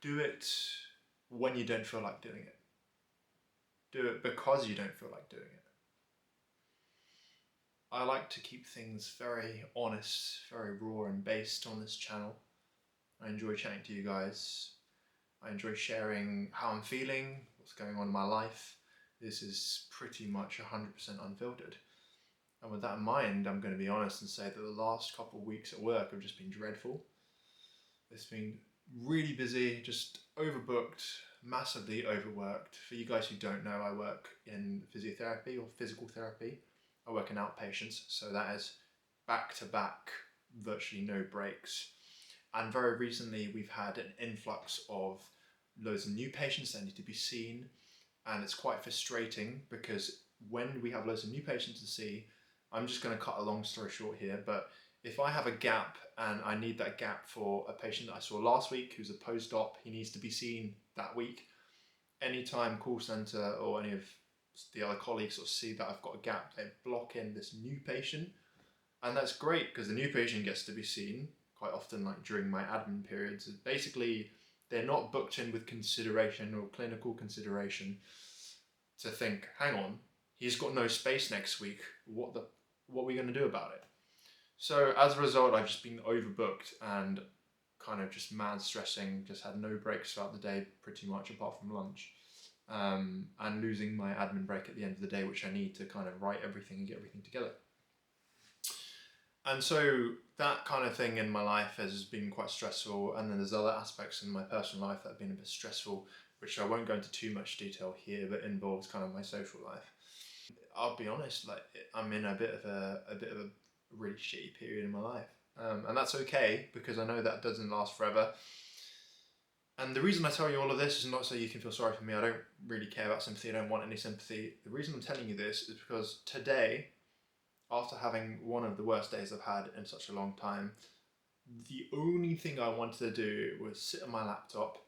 Do it when you don't feel like doing it. Do it because you don't feel like doing it. I like to keep things very honest, very raw and based on this channel. I enjoy chatting to you guys. I enjoy sharing how I'm feeling, what's going on in my life. This is pretty much 100% unfiltered. And with that in mind, I'm going to be honest and say that the last couple of weeks at work have just been dreadful. It's been really busy, just overbooked, massively overworked. For you guys who don't know, I work in physiotherapy or physical therapy. I work in outpatients, so that is back to back, virtually no breaks. And very recently we've had an influx of loads of new patients that need to be seen, and it's quite frustrating because when we have loads of new patients to see, I'm just going to cut a long story short here, but if I have a gap and I need that gap for a patient that I saw last week who's a post-op, he needs to be seen that week. Anytime call centre or any of the other colleagues sort of see that I've got a gap, they block in this new patient. And that's great because the new patient gets to be seen quite often, like during my admin periods. Basically, they're not booked in with consideration or clinical consideration to think, hang on, he's got no space next week. What are we going to do about it? So as a result, I've just been overbooked and kind of just mad stressing, just had no breaks throughout the day pretty much apart from lunch, and losing my admin break at the end of the day, which I need to kind of write everything and get everything together. And so that kind of thing in my life has been quite stressful, and then there's other aspects in my personal life that have been a bit stressful, which I won't go into too much detail here, but involves kind of my social life. I'll be honest, like I'm in a bit of a really shitty period in my life, and that's okay because I know that doesn't last forever. And the reason I tell you all of this is not so you can feel sorry for me. I don't really care about sympathy. I don't want any sympathy. The reason I'm telling you this is because today, after having one of the worst days I've had in such a long time, the only thing I wanted to do was sit on my laptop,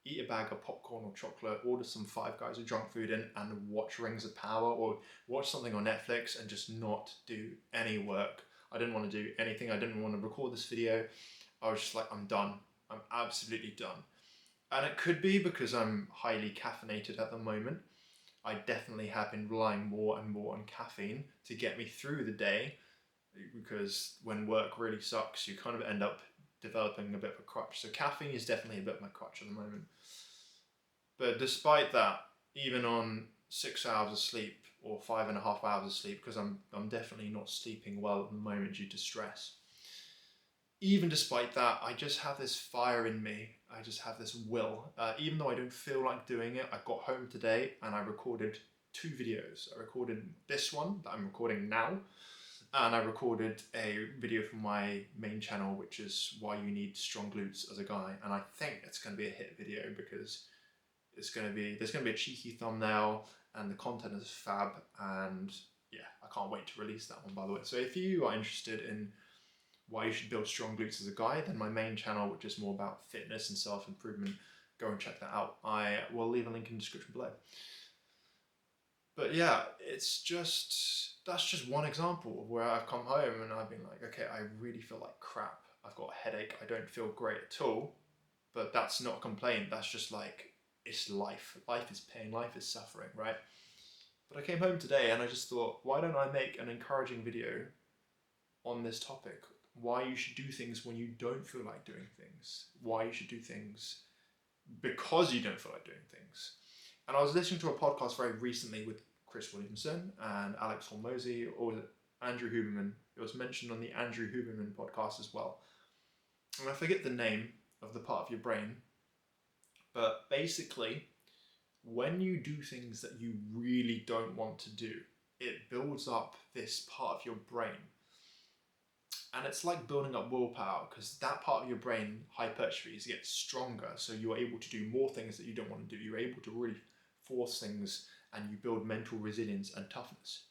eat a bag of popcorn or chocolate, order some Five Guys or junk food in, and watch Rings of Power or watch something on Netflix and just not do any work. I didn't want to do anything. I didn't want to record this video. I was just like, I'm done. I'm absolutely done. And it could be because I'm highly caffeinated at the moment. I definitely have been relying more and more on caffeine to get me through the day, because when work really sucks, you kind of end up developing a bit of a crutch. So caffeine is definitely a bit of my crutch at the moment. But despite that, even on 6 hours of sleep or 5.5 hours of sleep, because I'm definitely not sleeping well at the moment due to stress, even despite that, I just have this fire in me. I just have this will. Even though I don't feel like doing it, I got home today and I recorded 2 videos. I recorded this one that I'm recording now, and I recorded a video from my main channel, which is why you need strong glutes as a guy. And I think it's going to be a hit video because there's going to be a cheeky thumbnail and the content is fab. And yeah, I can't wait to release that one, by the way. So if you are interested in why you should build strong glutes as a guy, then my main channel, which is more about fitness and self-improvement, go and check that out. I will leave a link in the description below. But yeah, that's just one example of where I've come home and I've been like, okay, I really feel like crap. I've got a headache. I don't feel great at all. But that's not a complaint. That's just like, it's life. Life is pain. Life is suffering, right? But I came home today and I just thought, why don't I make an encouraging video on this topic? Why you should do things when you don't feel like doing things. Why you should do things because you don't feel like doing things. And I was listening to a podcast very recently with Chris Williamson and Alex Hormozy, or Andrew Huberman. It was mentioned on the Andrew Huberman podcast as well. And I forget the name of the part of your brain, but basically, when you do things that you really don't want to do, it builds up this part of your brain. And it's like building up willpower, because that part of your brain, hypertrophy, gets stronger. So you are able to do more things that you don't want to do. You're able to really force things and you build mental resilience and toughness.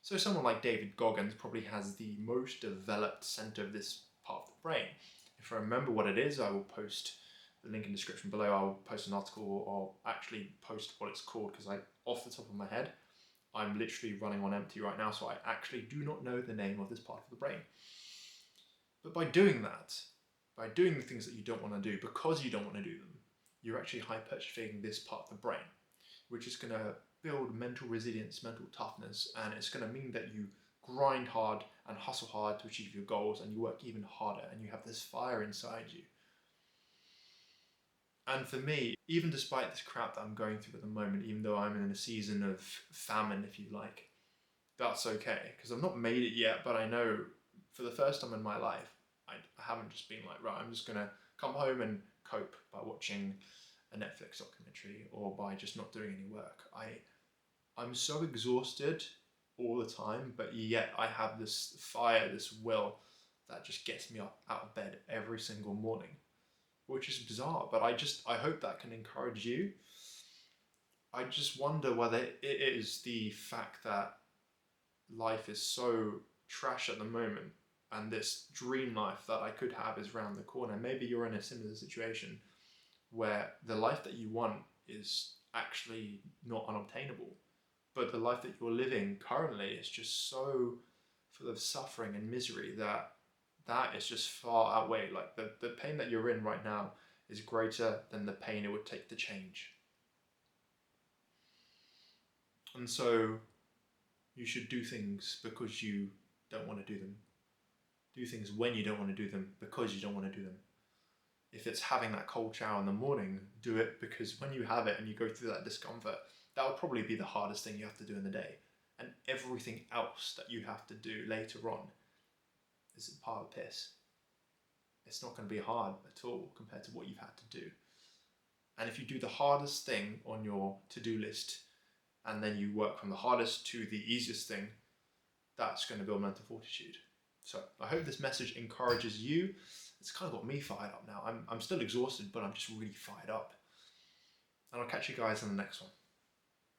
So someone like David Goggins probably has the most developed center of this part of the brain. If I remember what it is, I will post the link in the description below. I'll post an article or actually post what it's called, because off the top of my head, I'm literally running on empty right now, so I actually do not know the name of this part of the brain. But by doing that, by doing the things that you don't want to do because you don't want to do them, you're actually hypertrophying this part of the brain, which is going to build mental resilience, mental toughness, and it's going to mean that you grind hard and hustle hard to achieve your goals, and you work even harder, and you have this fire inside you. And for me, even despite this crap that I'm going through at the moment, even though I'm in a season of famine, if you like, that's okay, because I've not made it yet, but I know for the first time in my life, I haven't just been like, right, I'm just going to come home and cope by watching a Netflix documentary or by just not doing any work. I'm so exhausted all the time, but yet I have this fire, this will that just gets me up out of bed every single morning, which is bizarre, but I hope that can encourage you. I just wonder whether it is the fact that life is so trash at the moment and this dream life that I could have is around the corner. Maybe you're in a similar situation where the life that you want is actually not unobtainable, but the life that you're living currently is just so full of suffering and misery that is just far outweighed. Like the pain that you're in right now is greater than the pain it would take to change. And so you should do things because you don't want to do them. Do things when you don't want to do them because you don't want to do them. If it's having that cold shower in the morning, do it because when you have it and you go through that discomfort, that will probably be the hardest thing you have to do in the day. And everything else that you have to do later on is a pile of piss. It's not going to be hard at all compared to what you've had to do. And if you do the hardest thing on your to-do list and then you work from the hardest to the easiest thing, that's going to build mental fortitude. So I hope this message encourages you. It's kind of got me fired up now. I'm still exhausted, but I'm just really fired up. And I'll catch you guys in the next one.